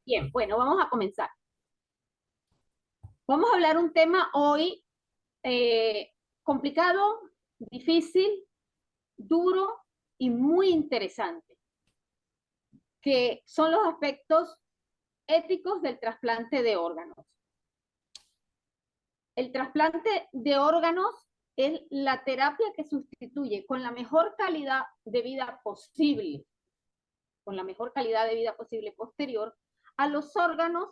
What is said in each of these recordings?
Bien, bueno, vamos a comenzar. Vamos a hablar un tema hoy eh, complicado, difícil, duro y muy interesante, que son los aspectos éticos del trasplante de órganos. El trasplante de órganos es la terapia que sustituye con la mejor calidad de vida posible, con la mejor calidad de vida posible posterior, a los órganos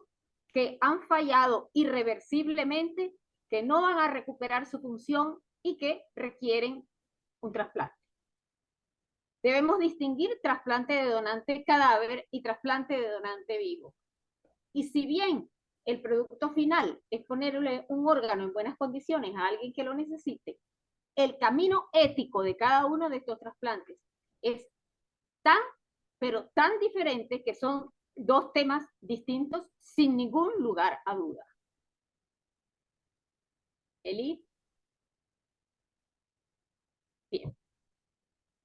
que han fallado irreversiblemente, que no van a recuperar su función y que requieren un trasplante. Debemos distinguir trasplante de donante cadáver y trasplante de donante vivo. Y si bien el producto final es ponerle un órgano en buenas condiciones a alguien que lo necesite, el camino ético de cada uno de estos trasplantes es tan, pero tan diferente que son dos temas distintos sin ningún lugar a duda. Eli, bien.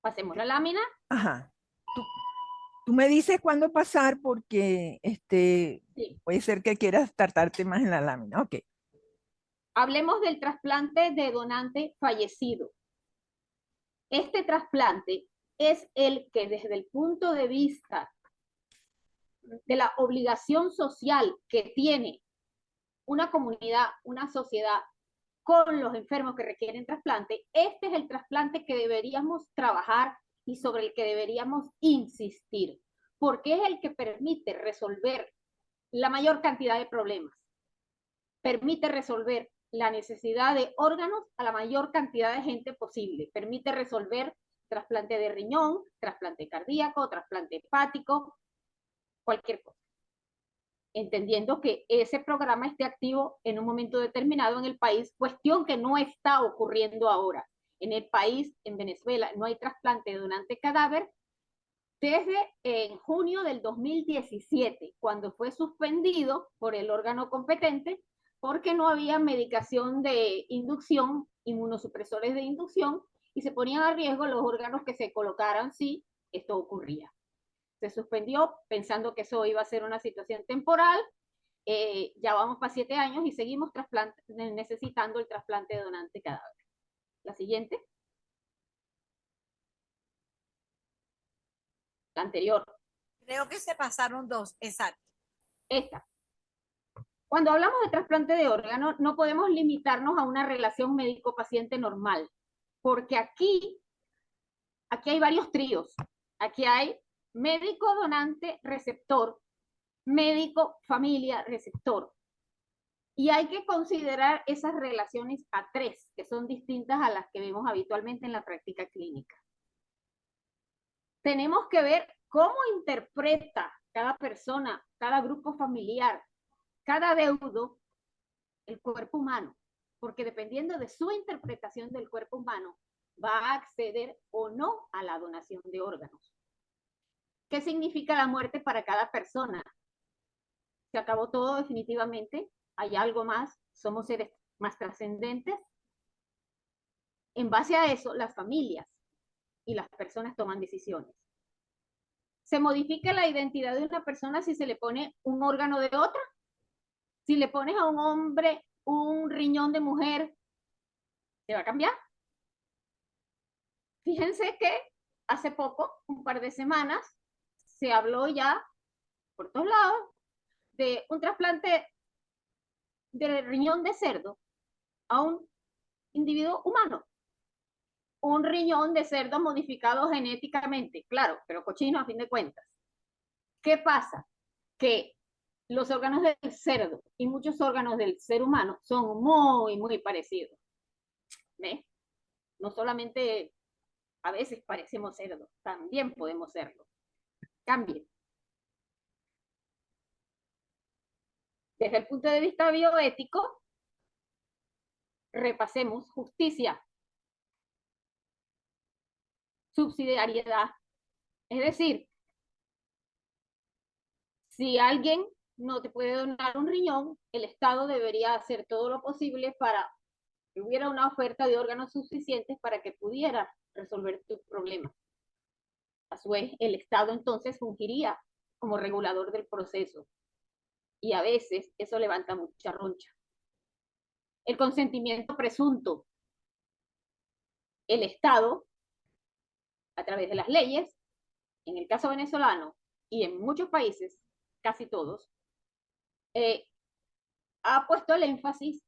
Pasemos la lámina. Ajá. Tú, tú me dices cuándo pasar porque Sí. puede ser que quieras tratarte más en la lámina. Ok. Hablemos del trasplante de donante fallecido. Este trasplante es el que desde el punto de vista de la obligación social que tiene una comunidad, una sociedad con los enfermos que requieren trasplante, este es el trasplante que deberíamos trabajar y sobre el que deberíamos insistir, porque es el que permite resolver la mayor cantidad de problemas, permite resolver la necesidad de órganos a la mayor cantidad de gente posible, permite resolver trasplante de riñón, trasplante cardíaco, trasplante hepático, cualquier cosa, entendiendo que ese programa esté activo en un momento determinado en el país, cuestión que no está ocurriendo ahora. En el país, en Venezuela, no hay trasplante de donante cadáver desde en junio del 2017, cuando fue suspendido por el órgano competente, porque no había medicación de inducción, inmunosupresores de inducción, y se ponían a riesgo los órganos que se colocaran si esto ocurría. Se suspendió pensando que eso iba a ser una situación temporal. Ya vamos para 7 años y seguimos necesitando el trasplante de donante cadáver. La siguiente, la anterior, Creo que se pasaron dos, exacto. esta. Cuando hablamos de trasplante de órganos, no podemos limitarnos a una relación médico-paciente normal, porque aquí hay varios tríos. Aquí hay médico donante receptor, médico familia receptor. Y hay que considerar esas relaciones a tres, que son distintas a las que vemos habitualmente en la práctica clínica. Tenemos que ver cómo interpreta cada persona, cada grupo familiar, cada deudo, el cuerpo humano, porque dependiendo de su interpretación del cuerpo humano, va a acceder o no a la donación de órganos. ¿Qué significa la muerte para cada persona? ¿Se acabó todo definitivamente? ¿Hay algo más? ¿Somos seres más trascendentes? En base a eso, las familias y las personas toman decisiones. ¿Se modifica la identidad de una persona si se le pone un órgano de otra? Si le pones a un hombre un riñón de mujer, ¿se va a cambiar? Fíjense que hace poco, un par de semanas, se habló ya por todos lados de un trasplante de riñón de cerdo a un individuo humano. Un riñón de cerdo modificado genéticamente, claro, pero cochino a fin de cuentas. ¿Qué pasa? Que los órganos del cerdo y muchos órganos del ser humano son muy, muy parecidos. ¿Ves? No solamente a veces parecemos cerdos, también podemos serlo. Cambien. Desde el punto de vista bioético, repasemos justicia, subsidiariedad. Es decir, si alguien no te puede donar un riñón, el Estado debería hacer todo lo posible para que hubiera una oferta de órganos suficientes para que pudiera resolver tus problemas. A su vez, el Estado entonces fungiría como regulador del proceso. Y a veces eso levanta mucha roncha. El consentimiento presunto. El Estado, a través de las leyes, en el caso venezolano y en muchos países, casi todos, ha puesto el énfasis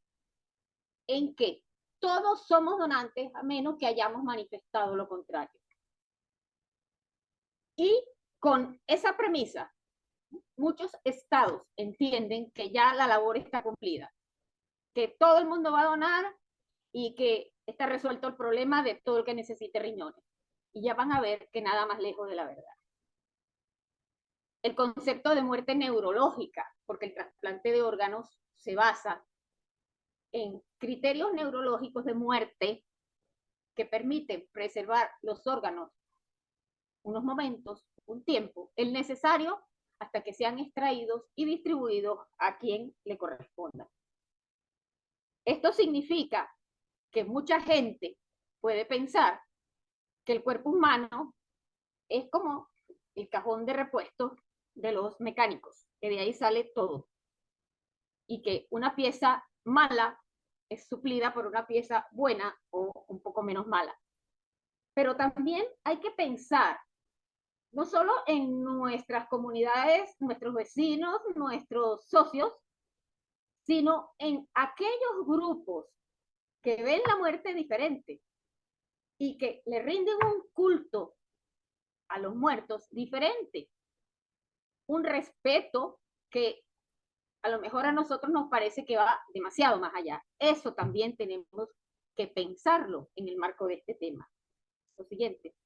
en que todos somos donantes a menos que hayamos manifestado lo contrario. Y con esa premisa, muchos estados entienden que ya la labor está cumplida, que todo el mundo va a donar y que está resuelto el problema de todo el que necesite riñones. Y ya van a ver que nada más lejos de la verdad. El concepto de muerte neurológica, porque el trasplante de órganos se basa en criterios neurológicos de muerte que permiten preservar los órganos unos momentos, un tiempo, el necesario hasta que sean extraídos y distribuidos a quien le corresponda. Esto significa que mucha gente puede pensar que el cuerpo humano es como el cajón de repuestos de los mecánicos, que de ahí sale todo. Y que una pieza mala es suplida por una pieza buena o un poco menos mala. Pero también hay que pensar no solo en nuestras comunidades, nuestros vecinos, nuestros socios, sino en aquellos grupos que ven la muerte diferente y que le rinden un culto a los muertos diferente, un respeto que a lo mejor a nosotros nos parece que va demasiado más allá. Eso también tenemos que pensarlo en el marco de este tema. Lo siguiente.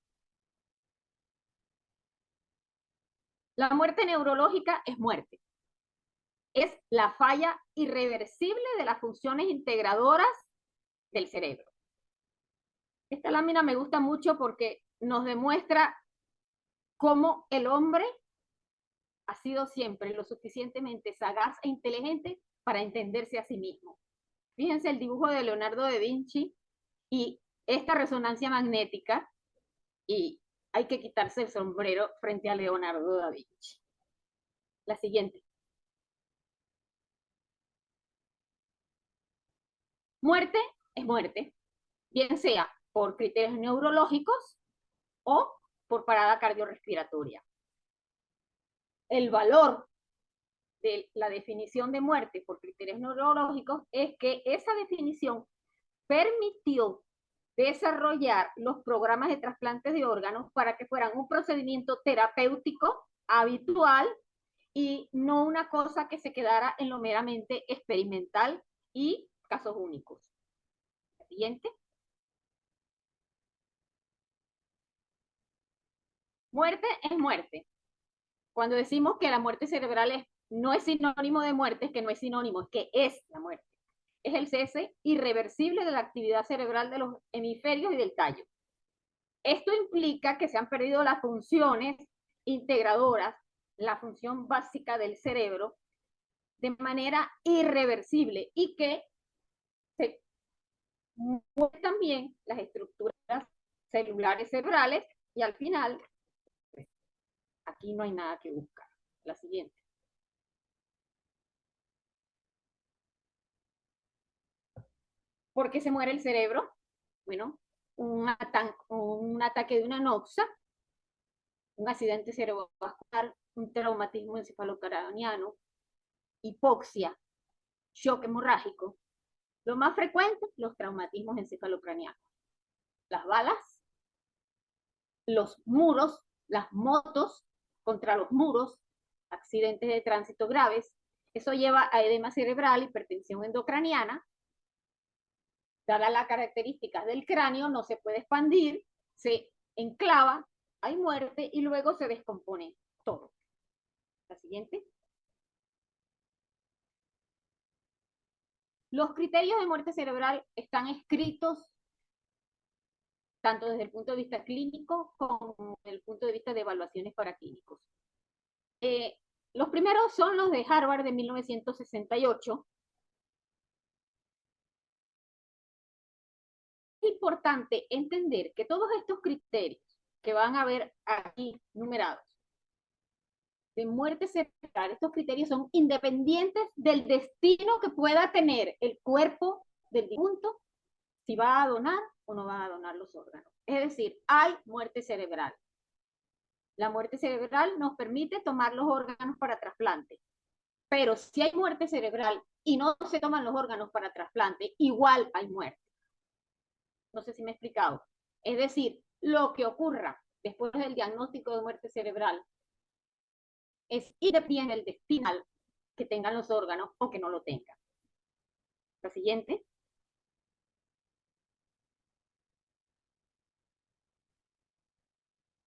La muerte neurológica es muerte. Es la falla irreversible de las funciones integradoras del cerebro. Esta lámina me gusta mucho porque nos demuestra cómo el hombre ha sido siempre lo suficientemente sagaz e inteligente para entenderse a sí mismo. Fíjense el dibujo de Leonardo da Vinci y esta resonancia magnética, y hay que quitarse el sombrero frente a Leonardo da Vinci. La siguiente. Muerte es muerte, bien sea por criterios neurológicos o por parada cardiorrespiratoria. El valor de la definición de muerte por criterios neurológicos es que esa definición permitió desarrollar los programas de trasplantes de órganos para que fueran un procedimiento terapéutico habitual y no una cosa que se quedara en lo meramente experimental y casos únicos. La siguiente. Muerte es muerte. Cuando decimos que la muerte cerebral no es sinónimo de muerte, es que no es sinónimo, es que es la muerte. Es el cese irreversible de la actividad cerebral de los hemisferios y del tallo. Esto implica que se han perdido las funciones integradoras, la función básica del cerebro, de manera irreversible y que se mueven también las estructuras celulares cerebrales y al final, pues, aquí no hay nada que buscar. La siguiente. ¿Por qué se muere el cerebro? Bueno, un ataque de una noxa, un accidente cerebrovascular, un traumatismo encefalocraniano, hipoxia, shock hemorrágico. Lo más frecuente, los traumatismos encefalocranianos. Las balas, los muros, las motos contra los muros, accidentes de tránsito graves. Eso lleva a edema cerebral, hipertensión endocraniana. Dadas las características del cráneo, no se puede expandir, se enclava, hay muerte y luego se descompone todo. La siguiente. Los criterios de muerte cerebral están escritos tanto desde el punto de vista clínico como desde el punto de vista de evaluaciones paraclínicos. Los primeros son los de Harvard de 1968. Es importante entender que todos estos criterios que van a ver aquí numerados de muerte cerebral, estos criterios son independientes del destino que pueda tener el cuerpo del difunto, si va a donar o no va a donar los órganos. Es decir, hay muerte cerebral. La muerte cerebral nos permite tomar los órganos para trasplante. Pero si hay muerte cerebral y no se toman los órganos para trasplante, igual hay muerte. No sé si me he explicado. Es decir, lo que ocurra después del diagnóstico de muerte cerebral es independiente del destino que tengan los órganos o que no lo tengan. La siguiente.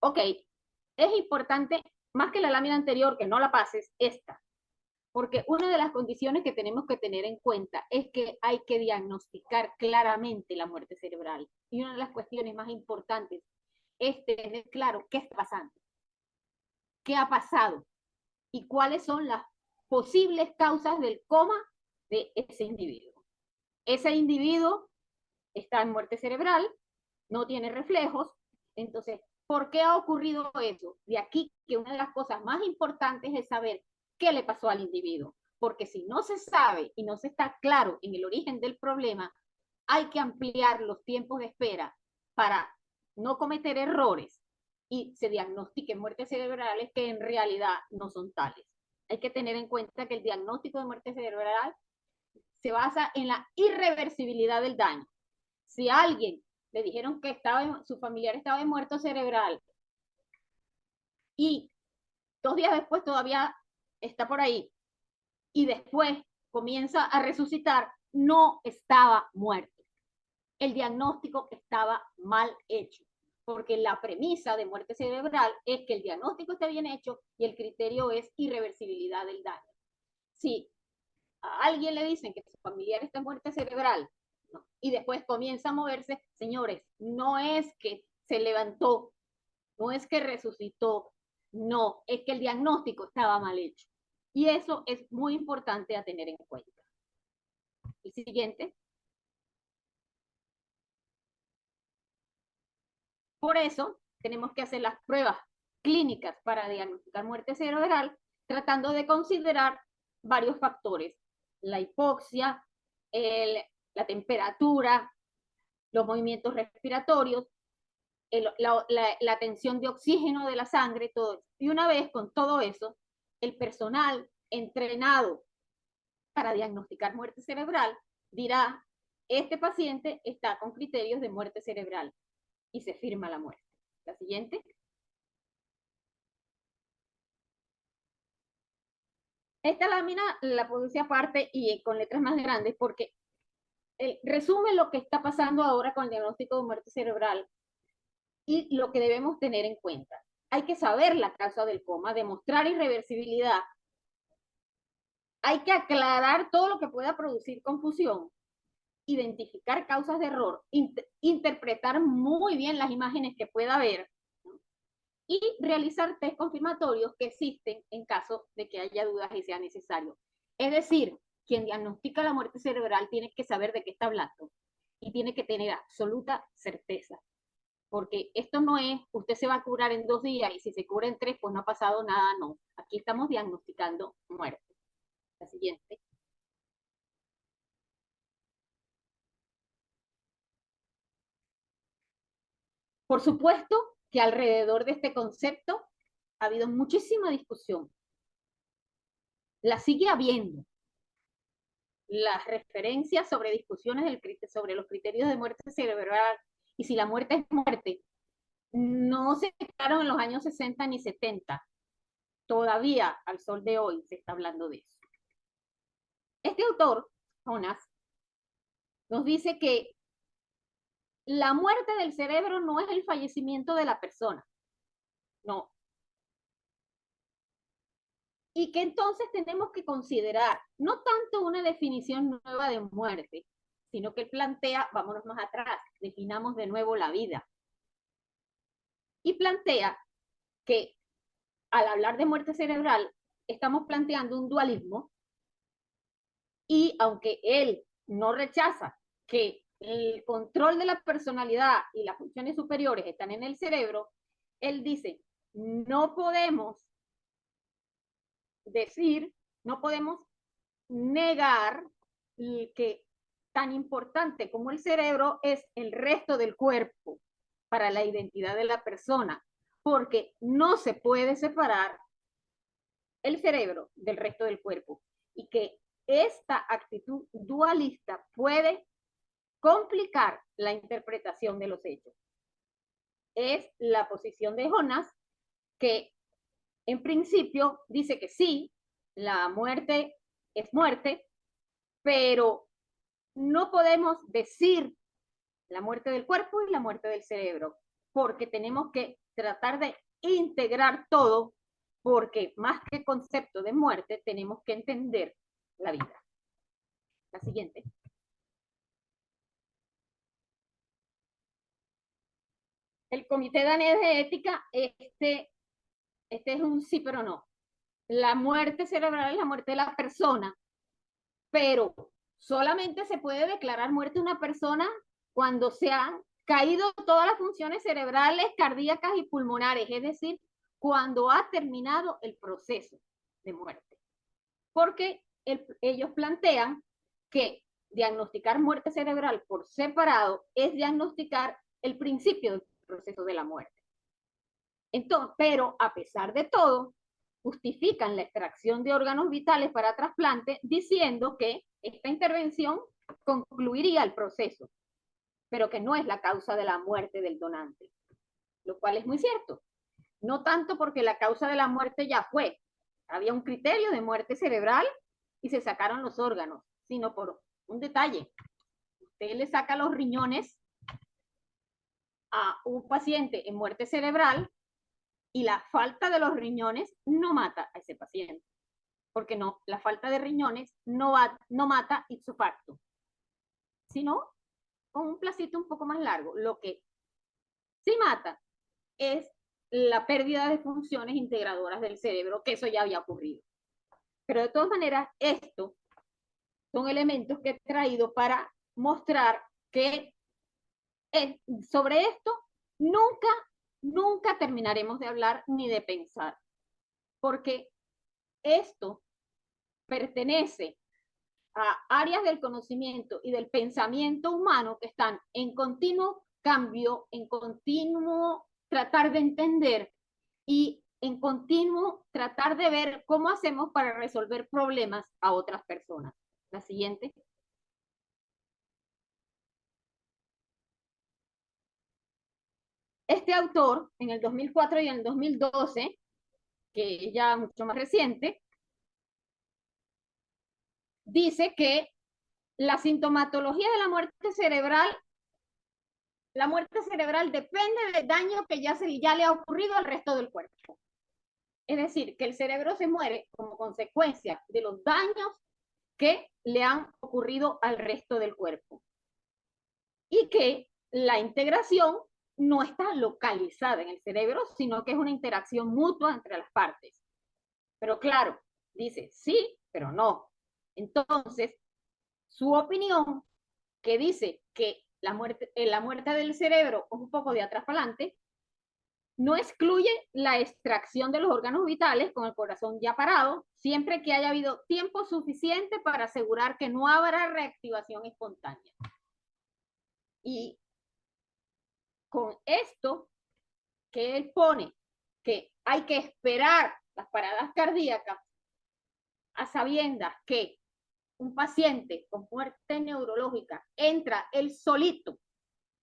Ok, es importante, más que la lámina anterior, que no la pases, esta. Porque una de las condiciones que tenemos que tener en cuenta es que hay que diagnosticar claramente la muerte cerebral. Y una de las cuestiones más importantes es tener claro qué está pasando, qué ha pasado y cuáles son las posibles causas del coma de ese individuo. Ese individuo está en muerte cerebral, no tiene reflejos, entonces, ¿por qué ha ocurrido eso? De aquí que una de las cosas más importantes es saber qué le pasó al individuo, porque si no se sabe y no se está claro en el origen del problema, hay que ampliar los tiempos de espera para no cometer errores y se diagnostiquen muertes cerebrales que en realidad no son tales. Hay que tener en cuenta que el diagnóstico de muerte cerebral se basa en la irreversibilidad del daño. Si a alguien le dijeron que su familiar estaba en muerto cerebral y 2 días después todavía está por ahí y después comienza a resucitar, no estaba muerto. El diagnóstico estaba mal hecho, porque la premisa de muerte cerebral es que el diagnóstico esté bien hecho y el criterio es irreversibilidad del daño. Si a alguien le dicen que su familiar está en muerte cerebral, ¿no?, y después comienza a moverse, señores, no es que se levantó, no es que resucitó, no, es que el diagnóstico estaba mal hecho. Y eso es muy importante a tener en cuenta. El siguiente. Por eso tenemos que hacer las pruebas clínicas para diagnosticar muerte cerebral, tratando de considerar varios factores: la hipoxia, la temperatura, los movimientos respiratorios, la tensión de oxígeno de la sangre, todo eso. Y una vez con todo eso, el personal entrenado para diagnosticar muerte cerebral dirá: este paciente está con criterios de muerte cerebral, y se firma la muerte. La siguiente. Esta lámina la puse aparte y con letras más grandes porque resume lo que está pasando ahora con el diagnóstico de muerte cerebral y lo que debemos tener en cuenta. Hay que saber la causa del coma, demostrar irreversibilidad. Hay que aclarar todo lo que pueda producir confusión, identificar causas de error, interpretar muy bien las imágenes que pueda haber, ¿no?, y realizar test confirmatorios que existen en caso de que haya dudas y sea necesario. Es decir, quien diagnostica la muerte cerebral tiene que saber de qué está hablando y tiene que tener absoluta certeza. Porque esto no es, usted se va a curar en 2 días y si se cura en 3, pues no ha pasado nada, no. Aquí estamos diagnosticando muerte. La siguiente. Por supuesto que alrededor de este concepto ha habido muchísima discusión. La sigue habiendo. Las referencias sobre discusiones sobre los criterios de muerte cerebral y si la muerte es muerte, no se quedaron en los años 60 ni 70. Todavía, al sol de hoy, se está hablando de eso. Este autor, Jonas, nos dice que la muerte del cerebro no es el fallecimiento de la persona, no. Y que entonces tenemos que considerar no tanto una definición nueva de muerte, sino que él plantea, vámonos más atrás, definamos de nuevo la vida. Y plantea que al hablar de muerte cerebral estamos planteando un dualismo y aunque él no rechaza que el control de la personalidad y las funciones superiores están en el cerebro, él dice, no podemos decir, no podemos negar que tan importante como el cerebro es el resto del cuerpo para la identidad de la persona, porque no se puede separar el cerebro del resto del cuerpo y que esta actitud dualista puede complicar la interpretación de los hechos. Es la posición de Jonas, que en principio dice que sí, la muerte es muerte, pero no podemos decir la muerte del cuerpo y la muerte del cerebro, porque tenemos que tratar de integrar todo, porque más que concepto de muerte, tenemos que entender la vida. La siguiente. El Comité Danés de Ética, este es un sí pero no. La muerte cerebral es la muerte de la persona, pero solamente se puede declarar muerte una persona cuando se han caído todas las funciones cerebrales, cardíacas y pulmonares, es decir, cuando ha terminado el proceso de muerte. Porque ellos plantean que diagnosticar muerte cerebral por separado es diagnosticar el principio del proceso de la muerte. Entonces, pero a pesar de todo, justifican la extracción de órganos vitales para trasplante diciendo que esta intervención concluiría el proceso, pero que no es la causa de la muerte del donante, lo cual es muy cierto. No tanto porque la causa de la muerte ya fue, había un criterio de muerte cerebral y se sacaron los órganos, sino por un detalle. Usted le saca los riñones a un paciente en muerte cerebral y la falta de los riñones no mata a ese paciente, porque no, la falta de riñones no mata ipso facto, sino con un placito un poco más largo. Lo que sí mata es la pérdida de funciones integradoras del cerebro, que eso ya había ocurrido. Pero de todas maneras, estos son elementos que he traído para mostrar que sobre esto nunca, nunca terminaremos de hablar ni de pensar, porque esto pertenece a áreas del conocimiento y del pensamiento humano que están en continuo cambio, en continuo tratar de entender y en continuo tratar de ver cómo hacemos para resolver problemas a otras personas. La siguiente. Este autor, en el 2004 y en el 2012, que es ya mucho más reciente, dice que la sintomatología de la muerte cerebral depende del daño que ya le ha ocurrido al resto del cuerpo. Es decir, que el cerebro se muere como consecuencia de los daños que le han ocurrido al resto del cuerpo. Y que la integración no está localizada en el cerebro, sino que es una interacción mutua entre las partes. Pero claro, dice sí, pero no. Entonces, su opinión, que dice que la muerte del cerebro es un poco de atrás para adelante, no excluye la extracción de los órganos vitales con el corazón ya parado, siempre que haya habido tiempo suficiente para asegurar que no habrá reactivación espontánea. Y con esto que él pone, que hay que esperar las paradas cardíacas a sabiendas que un paciente con muerte neurológica entra él solito,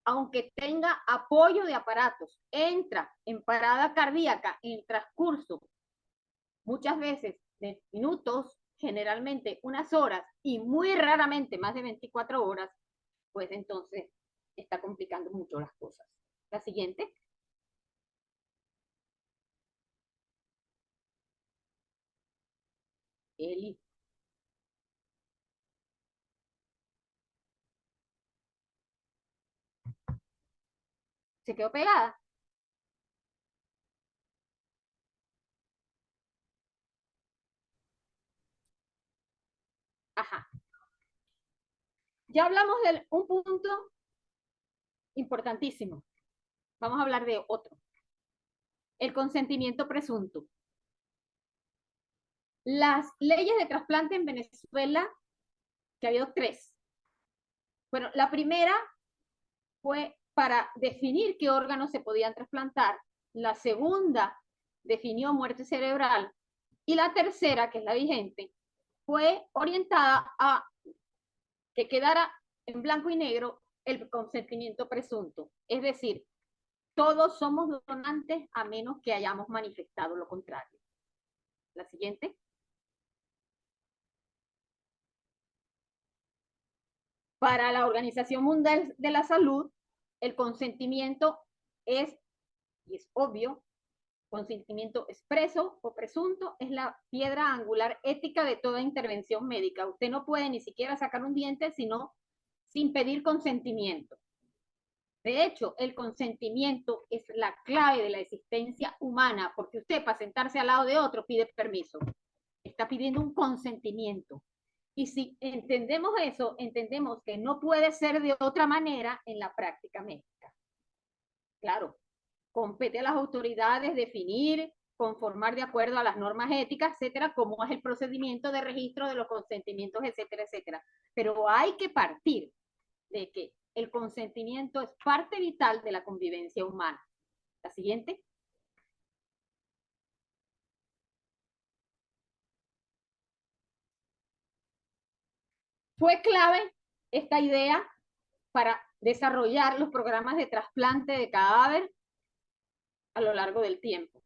aunque tenga apoyo de aparatos, entra en parada cardíaca en el transcurso, muchas veces de minutos, generalmente unas horas y muy raramente más de 24 horas, pues entonces está complicando mucho las cosas. La siguiente. Eli. ¿Se quedó pegada? Ajá. Ya hablamos de un punto importantísimo. Vamos a hablar de otro. El consentimiento presunto. Las leyes de trasplante en Venezuela, que ha habido 3. Bueno, la primera fue para definir qué órganos se podían trasplantar. La segunda definió muerte cerebral. Y la tercera, que es la vigente, fue orientada a que quedara en blanco y negro el consentimiento presunto. Es decir, todos somos donantes a menos que hayamos manifestado lo contrario. La siguiente. Para la Organización Mundial de la Salud, el consentimiento es, y es obvio, consentimiento expreso o presunto es la piedra angular ética de toda intervención médica. Usted no puede ni siquiera sacar un diente sin pedir consentimiento. De hecho, el consentimiento es la clave de la existencia humana, porque usted para sentarse al lado de otro pide permiso. Está pidiendo un consentimiento. Y si entendemos eso, entendemos que no puede ser de otra manera en la práctica médica. Claro, compete a las autoridades definir, conformar de acuerdo a las normas éticas, etcétera, cómo es el procedimiento de registro de los consentimientos, etcétera, etcétera. Pero hay que partir de que el consentimiento es parte vital de la convivencia humana. La siguiente. Fue clave esta idea para desarrollar los programas de trasplante de cadáver a lo largo del tiempo.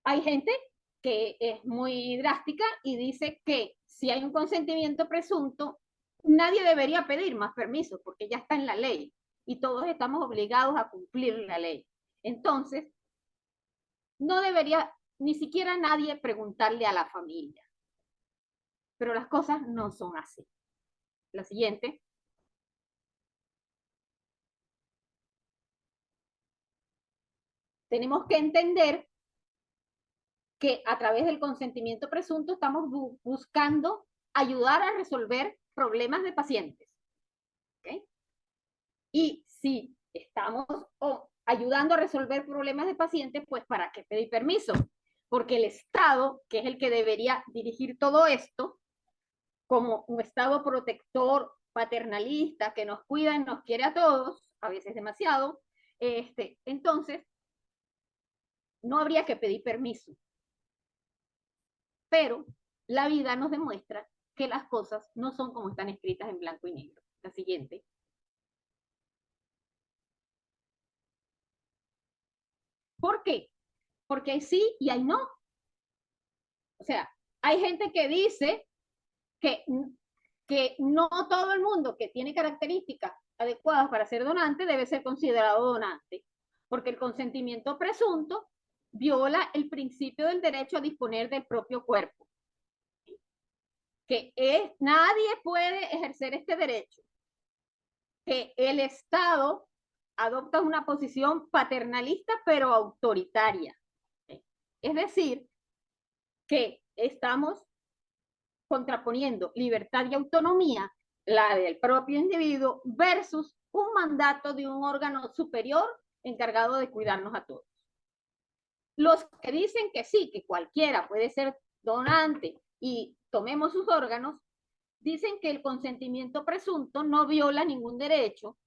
Hay gente que es muy drástica y dice que si hay un consentimiento presunto, nadie debería pedir más permisos porque ya está en la ley y todos estamos obligados a cumplir la ley. Entonces, no debería ni siquiera nadie preguntarle a la familia. Pero las cosas no son así. La siguiente. Tenemos que entender que a través del consentimiento presunto estamos buscando ayudar a resolver problemas de pacientes. ¿Okay? Y si estamos ayudando a resolver problemas de pacientes, pues ¿para qué pedir permiso? Porque el Estado, que es el que debería dirigir todo esto, como un Estado protector, paternalista, que nos cuida y nos quiere a todos, a veces demasiado, entonces no habría que pedir permiso. Pero la vida nos demuestra que las cosas no son como están escritas en blanco y negro. La siguiente. ¿Por qué? Porque hay sí y hay no. O sea, hay gente que dice que no todo el mundo que tiene características adecuadas para ser donante debe ser considerado donante, porque el consentimiento presunto viola el principio del derecho a disponer del propio cuerpo. Que nadie puede ejercer este derecho. Que el Estado adopta una posición paternalista pero autoritaria. Es decir, que estamos contraponiendo libertad y autonomía, la del propio individuo, versus un mandato de un órgano superior encargado de cuidarnos a todos. Los que dicen que sí, que cualquiera puede ser donante y tomemos sus órganos, dicen que el consentimiento presunto no viola ningún derecho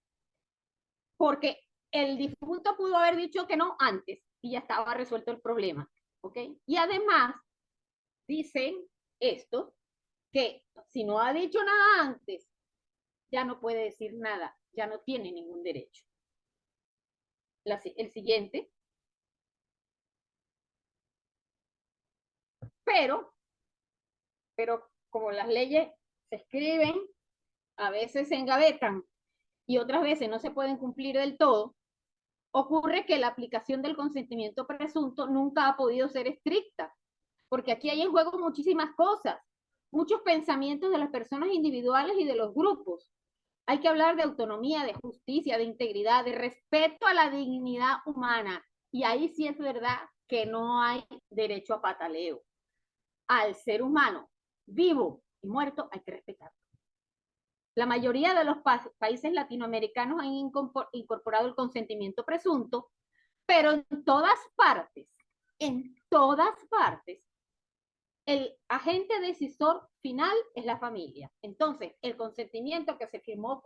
porque el difunto pudo haber dicho que no antes y ya estaba resuelto el problema. ¿Ok? Y además dicen esto, que si no ha dicho nada antes, ya no puede decir nada, ya no tiene ningún derecho. El siguiente. Pero como las leyes se escriben, a veces se engavetan y otras veces no se pueden cumplir del todo, ocurre que la aplicación del consentimiento presunto nunca ha podido ser estricta, porque aquí hay en juego muchísimas cosas, muchos pensamientos de las personas individuales y de los grupos. Hay que hablar de autonomía, de justicia, de integridad, de respeto a la dignidad humana. Y ahí sí es verdad que no hay derecho a pataleo. Al ser humano, vivo y muerto, hay que respetarlo. La mayoría de los países latinoamericanos han incorporado el consentimiento presunto, pero en todas partes, el agente decisor final es la familia. Entonces, el consentimiento que se firmó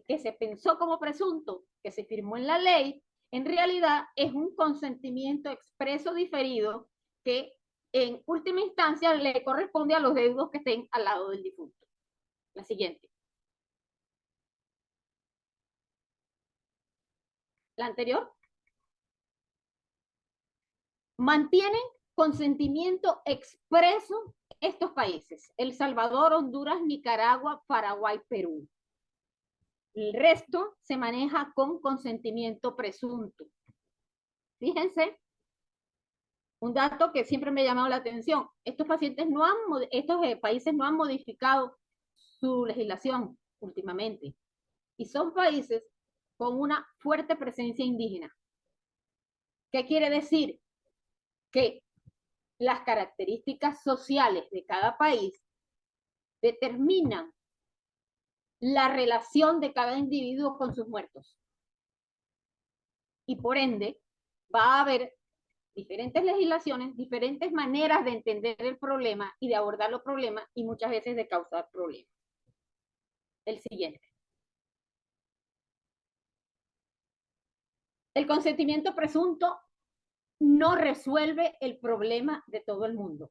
que se pensó como presunto, que se firmó en la ley, en realidad es un consentimiento expreso diferido que en última instancia le corresponde a los deudos que estén al lado del difunto. La siguiente. La anterior. Mantienen consentimiento expreso estos países: El Salvador, Honduras, Nicaragua, Paraguay, Perú. El resto se maneja con consentimiento presunto. Fíjense, un dato que siempre me ha llamado la atención: estos países no han modificado su legislación últimamente, y son países con una fuerte presencia indígena. ¿Qué quiere decir? Que las características sociales de cada país determinan la relación de cada individuo con sus muertos. Y por ende, va a haber diferentes legislaciones, diferentes maneras de entender el problema y de abordar los problemas, y muchas veces de causar problemas. El siguiente. El consentimiento presunto no resuelve el problema de todo el mundo.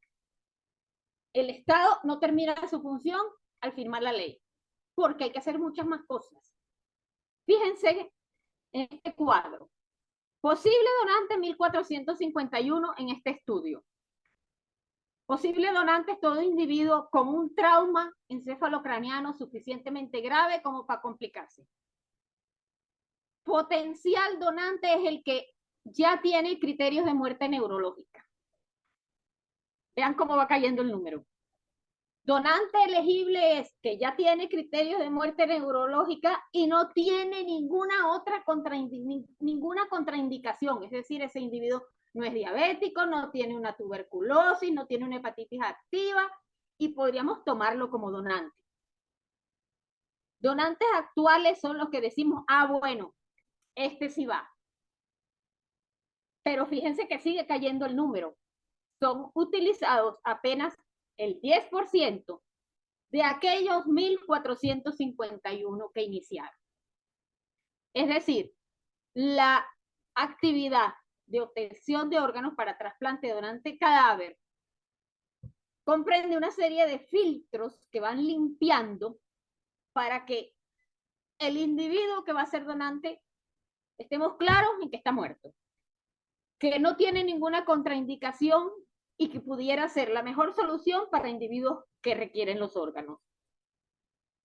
El Estado no termina su función al firmar la ley, porque hay que hacer muchas más cosas. Fíjense en este cuadro. Posible donante 1451 en este estudio. Posible donante es todo individuo con un trauma encefalocraniano suficientemente grave como para complicarse. Potencial donante es el que ya tiene criterios de muerte neurológica. Vean cómo va cayendo el número. Donante elegible es que ya tiene criterios de muerte neurológica y no tiene ninguna contraindicación. Es decir, ese individuo no es diabético, no tiene una tuberculosis, no tiene una hepatitis activa, y podríamos tomarlo como donante. Donantes actuales son los que decimos, bueno, este sí va. Pero fíjense que sigue cayendo el número. Son utilizados apenas el 10% de aquellos 1451 que iniciaron. Es decir, la actividad de obtención de órganos para trasplante de donante cadáver comprende una serie de filtros que van limpiando para que el individuo que va a ser donante estemos claros en que está muerto, que no tiene ninguna contraindicación y que pudiera ser la mejor solución para individuos que requieren los órganos,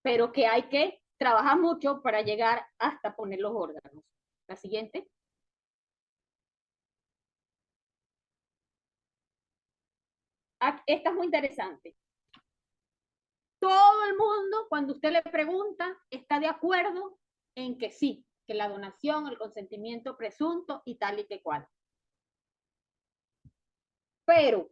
pero que hay que trabajar mucho para llegar hasta poner los órganos. La siguiente. Esta es muy interesante. Todo el mundo, cuando usted le pregunta, está de acuerdo en que sí, que la donación, el consentimiento presunto y tal y que cual. Pero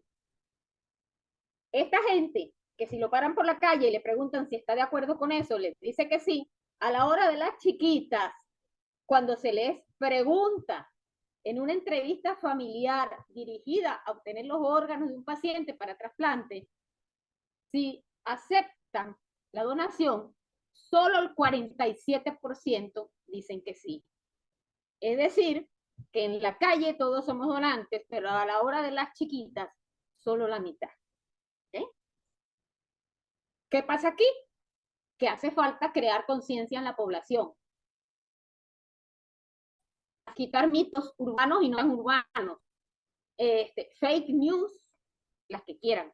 esta gente que si lo paran por la calle y le preguntan si está de acuerdo con eso, les dice que sí, a la hora de las chiquitas, cuando se les pregunta en una entrevista familiar dirigida a obtener los órganos de un paciente para trasplante, si aceptan la donación, solo el 47% dicen que sí. Es decir, que en la calle todos somos donantes, pero a la hora de las chiquitas, solo la mitad. ¿Qué pasa aquí? Que hace falta crear conciencia en la población. Quitar mitos urbanos y no urbanos. Fake news, las que quieran,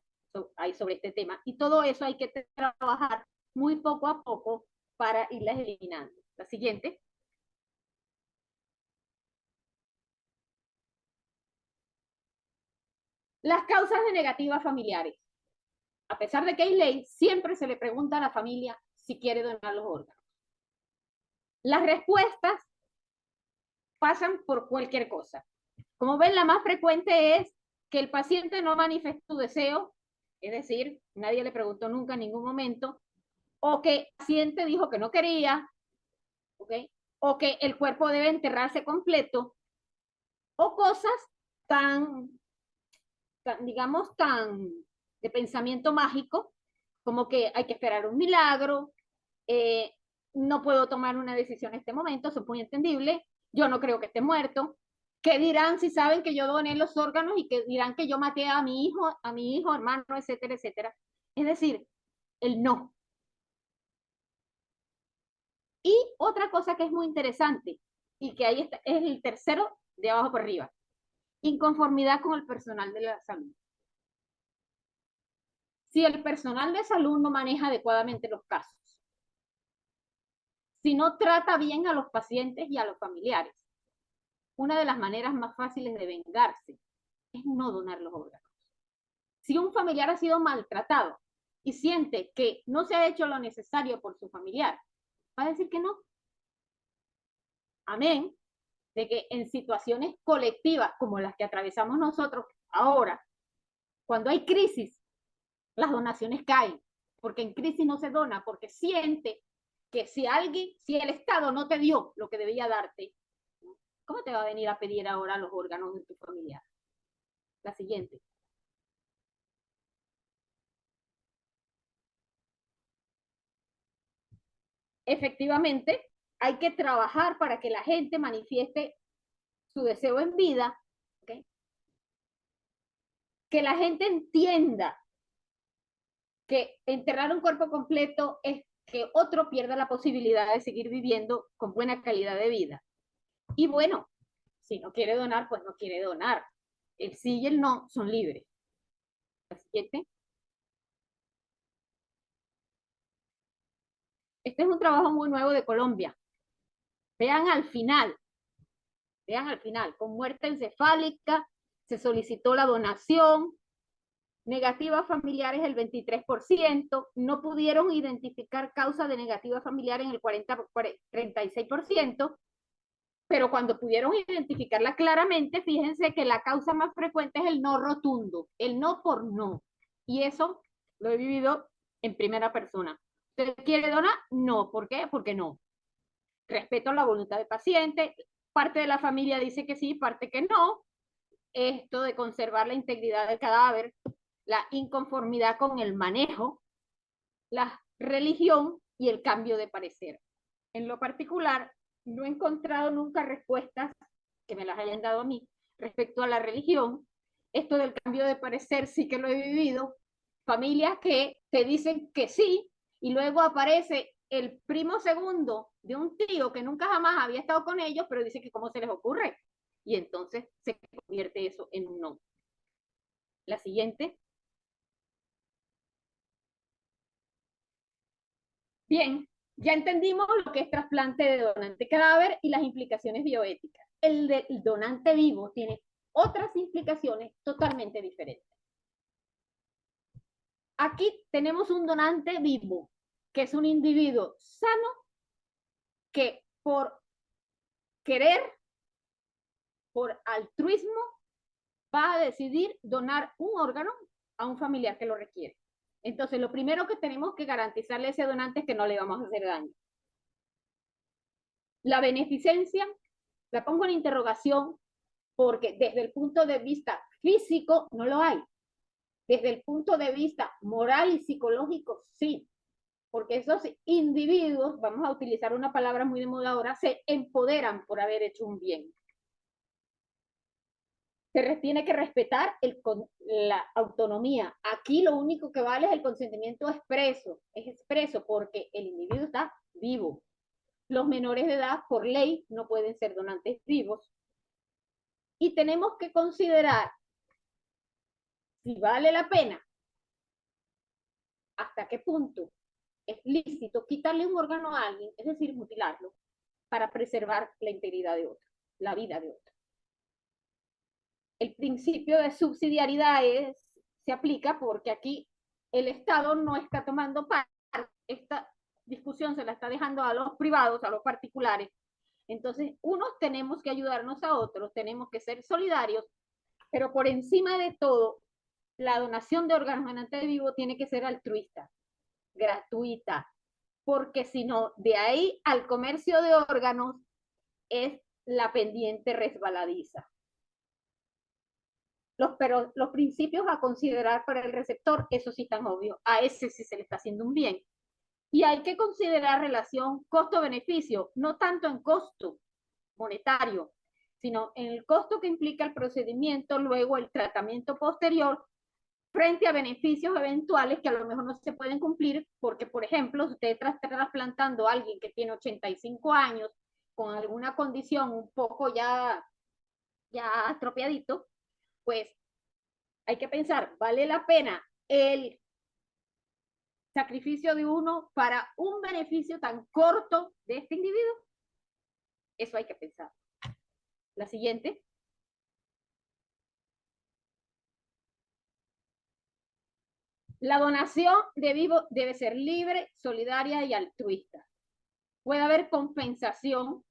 hay sobre este tema. Y todo eso hay que trabajar muy poco a poco para irlas eliminando. La siguiente. Las causas de negativas familiares. A pesar de que hay ley, siempre se le pregunta a la familia si quiere donar los órganos. Las respuestas pasan por cualquier cosa. Como ven, la más frecuente es que el paciente no manifiesta su deseo, es decir, nadie le preguntó nunca en ningún momento, o que el paciente dijo que no quería, ¿okay? O que el cuerpo debe enterrarse completo, o cosas tan digamos, tan de pensamiento mágico, como que hay que esperar un milagro, no puedo tomar una decisión en este momento, eso es muy entendible, yo no creo que esté muerto. ¿Qué dirán si saben que yo doné los órganos y que dirán que yo maté a mi hijo, hermano, etcétera, etcétera? Es decir, el no. Y otra cosa que es muy interesante, y que ahí está, es el tercero de abajo por arriba, inconformidad con el personal de la salud. Si el personal de salud no maneja adecuadamente los casos, si no trata bien a los pacientes y a los familiares, una de las maneras más fáciles de vengarse es no donar los órganos. Si un familiar ha sido maltratado y siente que no se ha hecho lo necesario por su familiar, va a decir que no. Amén de que en situaciones colectivas como las que atravesamos nosotros ahora, cuando hay crisis, las donaciones caen, porque en crisis no se dona, porque siente que si el Estado no te dio lo que debía darte, ¿cómo te va a venir a pedir ahora los órganos de tu familiar? La siguiente. Efectivamente, hay que trabajar para que la gente manifieste su deseo en vida, ¿okay? Que la gente entienda que enterrar un cuerpo completo es que otro pierda la posibilidad de seguir viviendo con buena calidad de vida. Y bueno, si no quiere donar, pues no quiere donar. El sí y el no son libres. La siguiente. Este es un trabajo muy nuevo de Colombia. Vean al final, con muerte encefálica, se solicitó la donación, negativas familiares el 23%, no pudieron identificar causa de negativa familiar en el 36%, pero cuando pudieron identificarla claramente, fíjense que la causa más frecuente es el no rotundo, el no por no. Y eso lo he vivido en primera persona. ¿Usted quiere donar? No. ¿Por qué? Porque no. Respeto la voluntad del paciente. Parte de la familia dice que sí, parte que no. Esto de conservar la integridad del cadáver, la inconformidad con el manejo, la religión y el cambio de parecer. En lo particular, no he encontrado nunca respuestas que me las hayan dado a mí respecto a la religión. Esto del cambio de parecer sí que lo he vivido. Familias que te dicen que sí y luego aparece el primo segundo de un tío que nunca jamás había estado con ellos, pero dice que cómo se les ocurre. Y entonces se convierte eso en un no. La siguiente. Bien, ya entendimos lo que es trasplante de donante cadáver y las implicaciones bioéticas. El del donante vivo tiene otras implicaciones totalmente diferentes. Aquí tenemos un donante vivo, que es un individuo sano que por querer, por altruismo, va a decidir donar un órgano a un familiar que lo requiere. Entonces, lo primero que tenemos que garantizarle a ese donante es que no le vamos a hacer daño. La beneficencia la pongo en interrogación porque desde el punto de vista físico no lo hay. Desde el punto de vista moral y psicológico, sí. Porque esos individuos, vamos a utilizar una palabra muy de moda ahora, se empoderan por haber hecho un bien. Se tiene que respetar la autonomía. Aquí lo único que vale es el consentimiento expreso. Es expreso porque el individuo está vivo. Los menores de edad, por ley, no pueden ser donantes vivos. Y tenemos que considerar si vale la pena, hasta qué punto es lícito quitarle un órgano a alguien, es decir, mutilarlo, para preservar la integridad de otro, la vida de otro. El principio de subsidiariedad se aplica porque aquí el Estado no está tomando parte, esta discusión se la está dejando a los privados, a los particulares. Entonces, unos tenemos que ayudarnos a otros, tenemos que ser solidarios, pero por encima de todo, la donación de órganos en ante vivo tiene que ser altruista, gratuita, porque si no, de ahí al comercio de órganos es la pendiente resbaladiza. Pero los principios a considerar para el receptor, eso sí están obvios. A ese sí se le está haciendo un bien. Y hay que considerar relación costo-beneficio, no tanto en costo monetario, sino en el costo que implica el procedimiento, luego el tratamiento posterior, frente a beneficios eventuales que a lo mejor no se pueden cumplir, porque, por ejemplo, si usted está trasplantando a alguien que tiene 85 años, con alguna condición un poco ya estropeadito, pues hay que pensar, ¿vale la pena el sacrificio de uno para un beneficio tan corto de este individuo? Eso hay que pensar. La siguiente. La donación de vivo debe ser libre, solidaria y altruista. Puede haber compensación,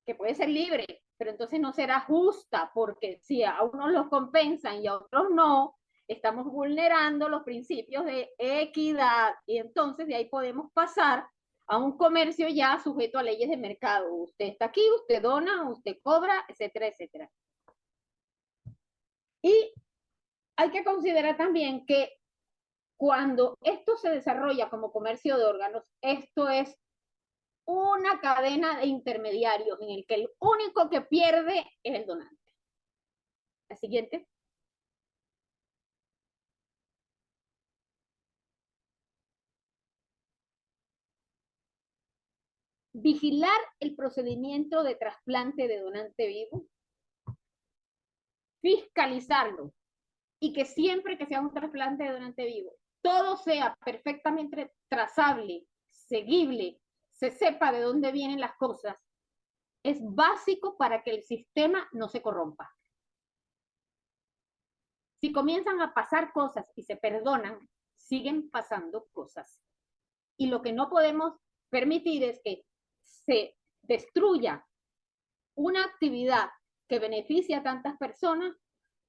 que puede ser libre, pero entonces no será justa, porque si a unos los compensan y a otros no, estamos vulnerando los principios de equidad, y entonces de ahí podemos pasar a un comercio ya sujeto a leyes de mercado. Usted está aquí, usted dona, usted cobra, etcétera, etcétera. Y hay que considerar también que cuando esto se desarrolla como comercio de órganos, esto es una cadena de intermediarios en el que el único que pierde es el donante. La siguiente. Vigilar el procedimiento de trasplante de donante vivo, fiscalizarlo y que siempre que sea un trasplante de donante vivo, todo sea perfectamente trazable, seguible, se sepa de dónde vienen las cosas, es básico para que el sistema no se corrompa. Si comienzan a pasar cosas y se perdonan, siguen pasando cosas. Y lo que no podemos permitir es que se destruya una actividad que beneficia a tantas personas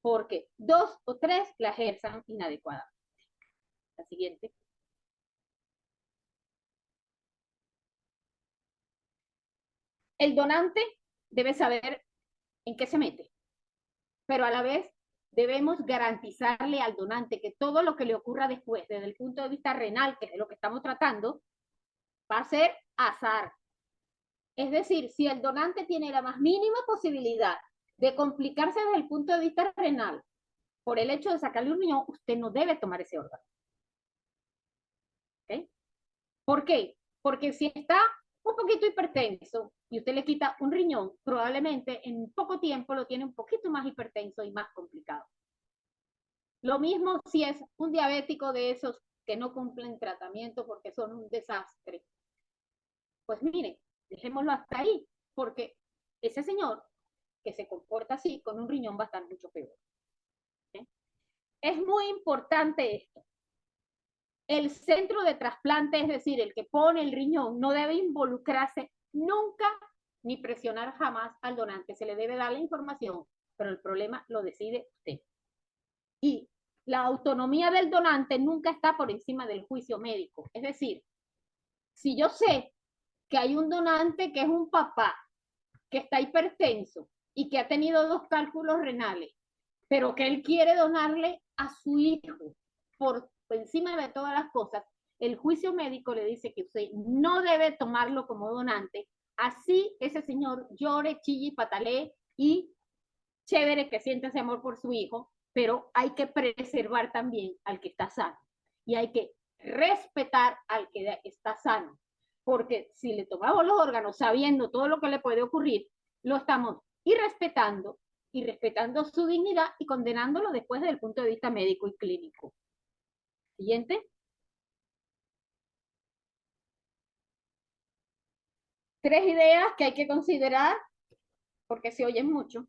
porque 2 o 3 la ejerzan inadecuadamente. La siguiente. El donante debe saber en qué se mete, pero a la vez debemos garantizarle al donante que todo lo que le ocurra después, desde el punto de vista renal, que es de lo que estamos tratando, va a ser azar. Es decir, si el donante tiene la más mínima posibilidad de complicarse desde el punto de vista renal por el hecho de sacarle un riñón, usted no debe tomar ese órgano. ¿Okay? ¿Por qué? Porque si está un poquito hipertenso y usted le quita un riñón, probablemente en poco tiempo lo tiene un poquito más hipertenso y más complicado. Lo mismo si es un diabético de esos que no cumplen tratamiento porque son un desastre. Pues mire, dejémoslo hasta ahí, porque ese señor que se comporta así con un riñón va a estar mucho peor. ¿Okay? Es muy importante esto. El centro de trasplante, es decir, el que pone el riñón, no debe involucrarse nunca ni presionar jamás al donante. Se le debe dar la información, pero el problema lo decide usted. Y la autonomía del donante nunca está por encima del juicio médico. Es decir, si yo sé que hay un donante que es un papá que está hipertenso y que ha tenido 2 cálculos renales, pero que él quiere donarle a su hijo por encima de todas las cosas, el juicio médico le dice que usted no debe tomarlo como donante, así ese señor llore, chille y patalee y chévere que sienta ese amor por su hijo, pero hay que preservar también al que está sano y hay que respetar al que está sano, porque si le tomamos los órganos sabiendo todo lo que le puede ocurrir, lo estamos irrespetando y respetando su dignidad y condenándolo después desde el punto de vista médico y clínico. Siguiente. 3 ideas que hay que considerar porque se oyen mucho.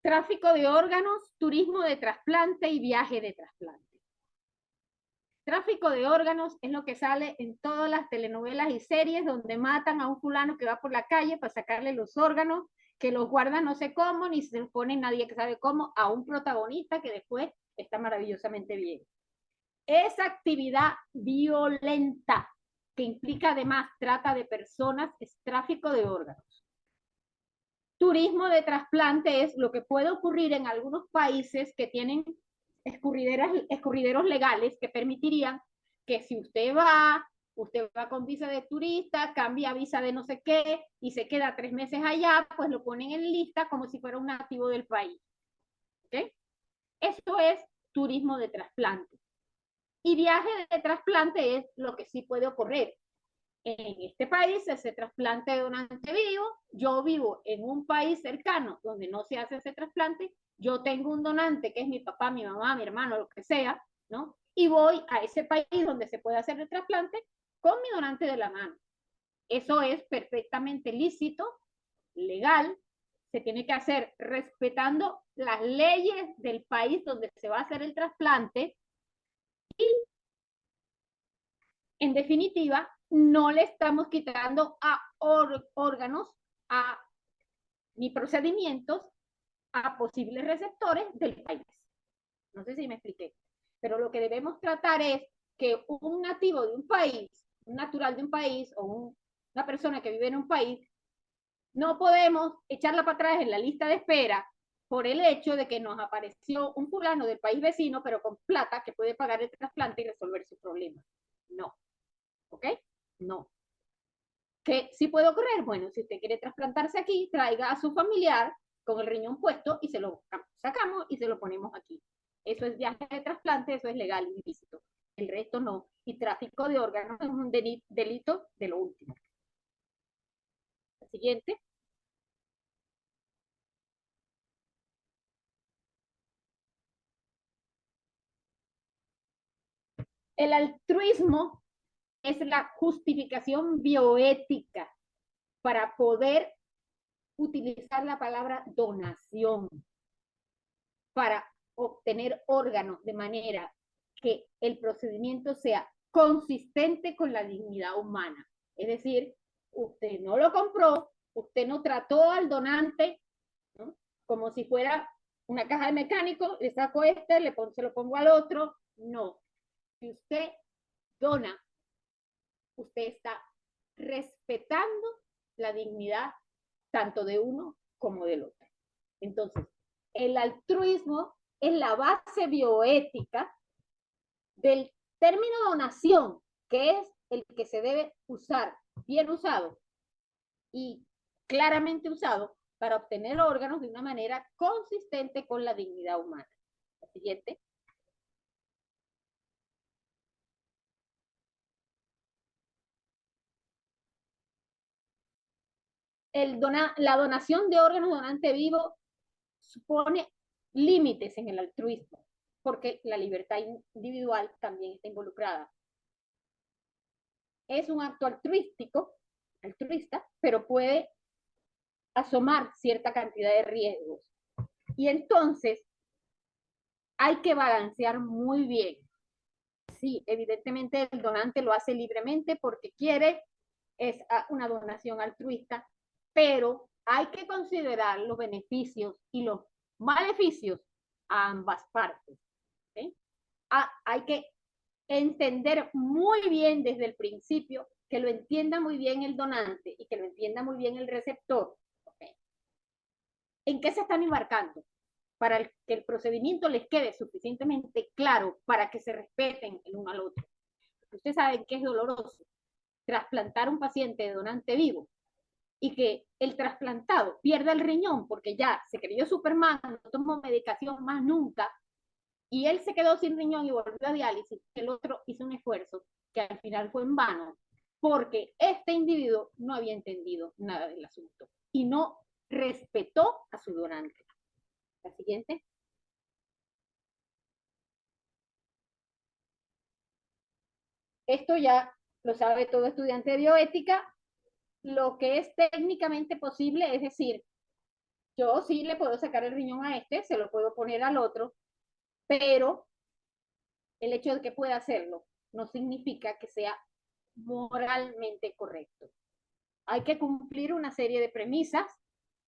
Tráfico de órganos, turismo de trasplante y viaje de trasplante. Tráfico de órganos es lo que sale en todas las telenovelas y series donde matan a un fulano que va por la calle para sacarle los órganos, que los guardan no sé cómo, ni se los pone nadie que sabe cómo, a un protagonista que después está maravillosamente bien. Esa actividad violenta que implica además trata de personas es tráfico de órganos. turismo de trasplante es lo que puede ocurrir en algunos países que tienen escurrideros legales que permitirían que si usted va con visa de turista, cambia visa de no sé qué y se queda 3 meses allá, pues lo ponen en lista como si fuera un nativo del país. ¿Okay? Eso es turismo de trasplante. Y viaje de trasplante es lo que sí puede ocurrir. En este país ese trasplante de donante vivo, yo vivo en un país cercano donde no se hace ese trasplante, yo tengo un donante que es mi papá, mi mamá, mi hermano, lo que sea, ¿no? Y voy a ese país donde se puede hacer el trasplante con mi donante de la mano. Eso es perfectamente lícito, legal, se tiene que hacer respetando las leyes del país donde se va a hacer el trasplante y, en definitiva, no le estamos quitando a órganos ni procedimientos a posibles receptores del país. No sé si me expliqué, pero lo que debemos tratar es que un nativo de un país, un natural de un país o una persona que vive en un país, no podemos echarla para atrás en la lista de espera por el hecho de que nos apareció un fulano del país vecino, pero con plata que puede pagar el trasplante y resolver su problema. No. ¿Ok? No. ¿Qué sí puede ocurrir? Bueno, si usted quiere trasplantarse aquí, traiga a su familiar con el riñón puesto y se lo sacamos y se lo ponemos aquí. Eso es viaje de trasplante, eso es legal y ilícito. El resto no. Y tráfico de órganos es un delito de lo último. La siguiente. El altruismo es la justificación bioética para poder utilizar la palabra donación para obtener órganos de manera que el procedimiento sea consistente con la dignidad humana. Es decir, usted no lo compró, usted no trató al donante, ¿no? Como si fuera una caja de mecánico, le saco se lo pongo al otro. No. Si usted dona, usted está respetando la dignidad tanto de uno como del otro. Entonces, el altruismo es la base bioética del término donación, que es el que se debe usar, bien usado y claramente usado para obtener órganos de una manera consistente con la dignidad humana. La siguiente. La donación de órganos donante vivo supone límites en el altruismo, porque la libertad individual también está involucrada. Es un acto altruista, pero puede asomar cierta cantidad de riesgos. Y entonces hay que balancear muy bien. Sí, evidentemente el donante lo hace libremente porque quiere, es una donación altruista, pero hay que considerar los beneficios y los maleficios a ambas partes. ¿Sí? Hay que entender muy bien desde el principio, que lo entienda muy bien el donante y que lo entienda muy bien el receptor. ¿Okay? ¿En qué se están embarcando? Para que el procedimiento les quede suficientemente claro para que se respeten el uno al otro. Ustedes saben que es doloroso trasplantar un paciente de donante vivo y que el trasplantado pierda el riñón porque ya se creyó Superman, no tomó medicación más nunca, y él se quedó sin riñón y volvió a diálisis, el otro hizo un esfuerzo que al final fue en vano, porque este individuo no había entendido nada del asunto y no respetó a su donante. La siguiente. Esto ya lo sabe todo estudiante de bioética. Lo que es técnicamente posible, es decir, yo sí le puedo sacar el riñón a este, se lo puedo poner al otro, pero el hecho de que pueda hacerlo no significa que sea moralmente correcto. Hay que cumplir una serie de premisas,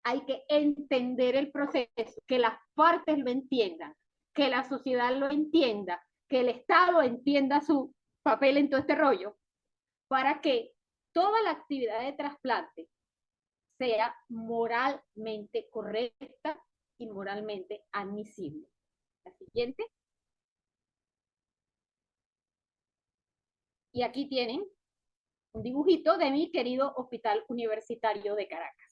hay que entender el proceso, que las partes lo entiendan, que la sociedad lo entienda, que el Estado entienda su papel en todo este rollo, para que toda la actividad de trasplante sea moralmente correcta y moralmente admisible. La siguiente. Y aquí tienen un dibujito de mi querido Hospital Universitario de Caracas.